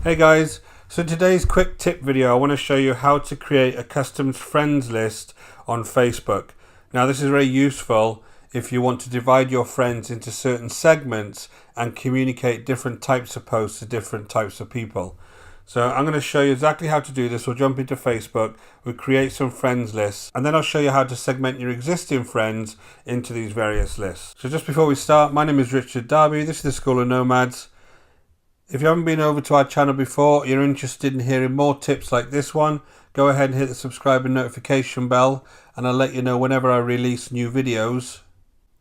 Hey guys, so today's quick tip video I want to show you how to create a custom friends list on Facebook. Now this is very useful if you want to divide your friends into certain segments and communicate different types of posts to different types of people. So I'm going to show you exactly how to do this. We'll jump into Facebook, we'll create some friends lists, and then I'll show you how to segment your existing friends into these various lists. So just before we start, my name is Richard Darby, this is the School of Nomads. If you haven't been over to our channel before, you're interested in hearing more tips like this one, go ahead and hit the subscribe and notification bell and I'll let you know whenever I release new videos.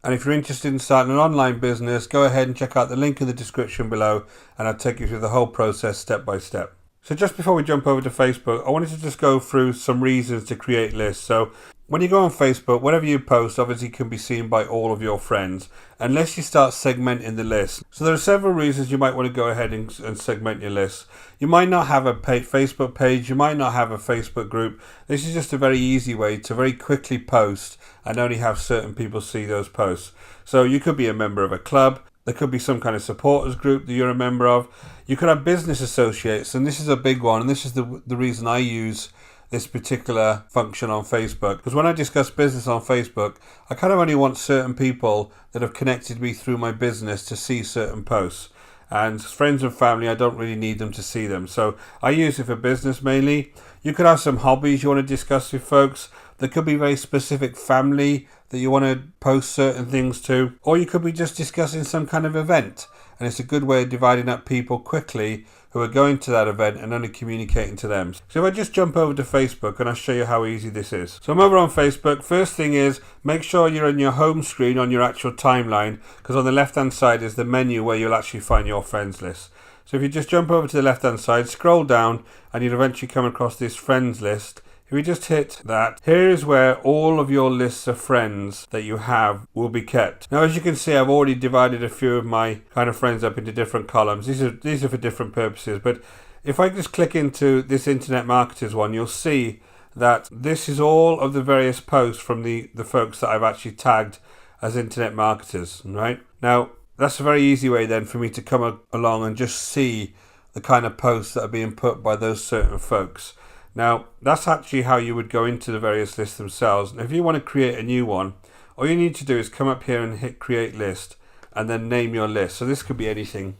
And if you're interested in starting an online business, go ahead and check out the link in the description below and I'll take you through the whole process step by step. So just before we jump over to Facebook, I wanted to just go through some reasons to create lists. So when you go on Facebook, whatever you post obviously can be seen by all of your friends, unless you start segmenting the list. So there are several reasons you might want to go ahead and segment your list. You might not have a Facebook page, you might not have a Facebook group. This is just a very easy way to very quickly post and only have certain people see those posts. So you could be a member of a club, there could be some kind of supporters group that you're a member of. You could have business associates, and this is a big one, and this is the reason I use this particular function on Facebook, because when I discuss business on Facebook, I kind of only want certain people that have connected me through my business to see certain posts, and friends and family, I don't really need them to see them. So I use it for business mainly. You could have some hobbies you want to discuss with folks. There could be very specific family that you want to post certain things to, or you could be just discussing some kind of event, and it's a good way of dividing up people quickly who are going to that event and only communicating to them. So if I just jump over to Facebook and I'll show you how easy this is. So I'm over on Facebook. First thing is, make sure you're on your home screen on your actual timeline, because on the left hand side is the menu where you'll actually find your friends list. So if you just jump over to the left hand side, scroll down, and you'll eventually come across this friends list. If we just hit that, here is where all of your lists of friends that you have will be kept. Now, as you can see, I've already divided a few of my kind of friends up into different columns. These are for different purposes, but if I just click into this Internet Marketers one, you'll see that this is all of the various posts from the folks that I've actually tagged as Internet Marketers, right? Now, that's a very easy way then for me to come along and just see the kind of posts that are being put by those certain folks. Now, that's actually how you would go into the various lists themselves. And if you want to create a new one, all you need to do is come up here and hit create list and then name your list. So this could be anything.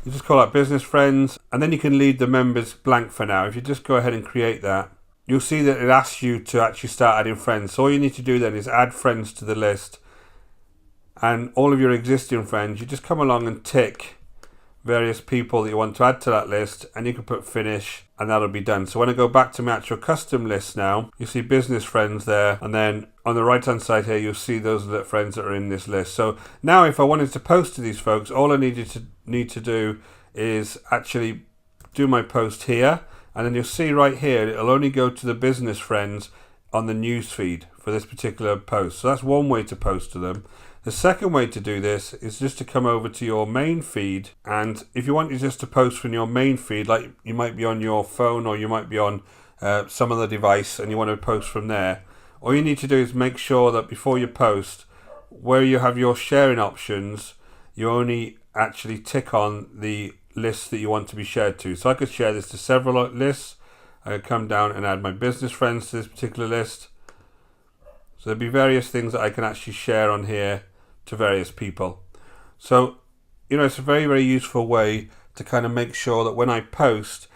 You just call it business friends, and then you can leave the members blank for now. If you just go ahead and create that, you'll see that it asks you to actually start adding friends. So all you need to do then is add friends to the list, and all of your existing friends, you just come along and tick various people that you want to add to that list, and you can put finish and that'll be done. So when I go back to my actual custom list now, you see business friends there, and then on the right hand side here you'll see those friends that are in this list. So now if I wanted to post to these folks, all I need to do is actually do my post here, and then you'll see right here it'll only go to the business friends on the news feed for this particular post. So that's one way to post to them. The second way to do this is just to come over to your main feed, and if you want just to post from your main feed, like you might be on your phone or you might be on some other device and you want to post from there, all you need to do is make sure that before you post, where you have your sharing options, you only actually tick on the list that you want to be shared to. So I could share this to several lists. I could come down and add my business friends to this particular list. So there'll be various things that I can actually share on here to various people. So, it's a very, very useful way to kind of make sure that when I post,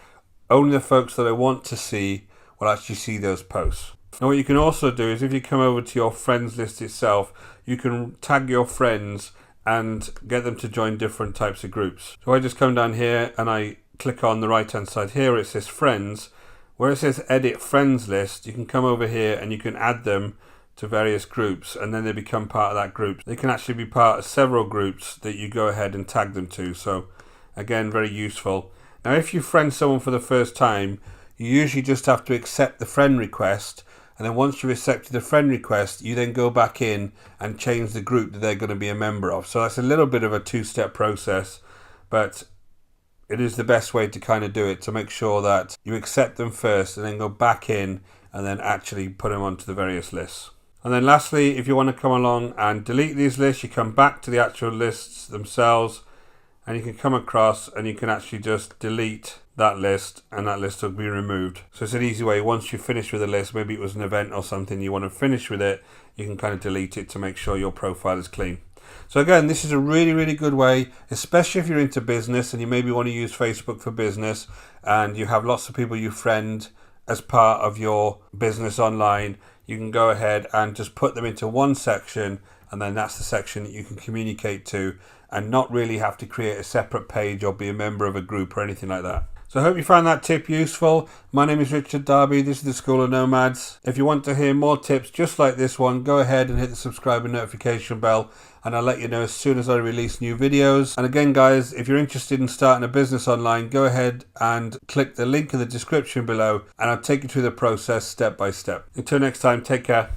only the folks that I want to see will actually see those posts. Now what you can also do is if you come over to your friends list itself, you can tag your friends and get them to join different types of groups. So I just come down here and I click on the right hand side here where it says friends. Where it says edit friends list, you can come over here and you can add them to various groups, and then they become part of that group. They can actually be part of several groups that you go ahead and tag them to. So again, very useful. Now if you friend someone for the first time, you usually just have to accept the friend request, and then once you've accepted the friend request, you then go back in and change the group that they're going to be a member of. So that's a little bit of a two-step process, but it is the best way to kind of do it, to make sure that you accept them first and then go back in and then actually put them onto the various lists. And then lastly, if you want to come along and delete these lists, you come back to the actual lists themselves and you can come across and you can actually just delete that list, and that list will be removed. So it's an easy way. Once you finish with a list, maybe it was an event or something, you want to finish with it, you can kind of delete it to make sure your profile is clean. So again, this is a really, really good way, especially if you're into business and you maybe want to use Facebook for business and you have lots of people you friend as part of your business online. You can go ahead and just put them into one section, and then that's the section that you can communicate to and not really have to create a separate page or be a member of a group or anything like that. So I hope you found that tip useful. My name is Richard Darby. This is the School of Nomads. If you want to hear more tips just like this one, go ahead and hit the subscribe and notification bell, and I'll let you know as soon as I release new videos. And again, guys, if you're interested in starting a business online, go ahead and click the link in the description below, and I'll take you through the process step by step. Until next time, take care.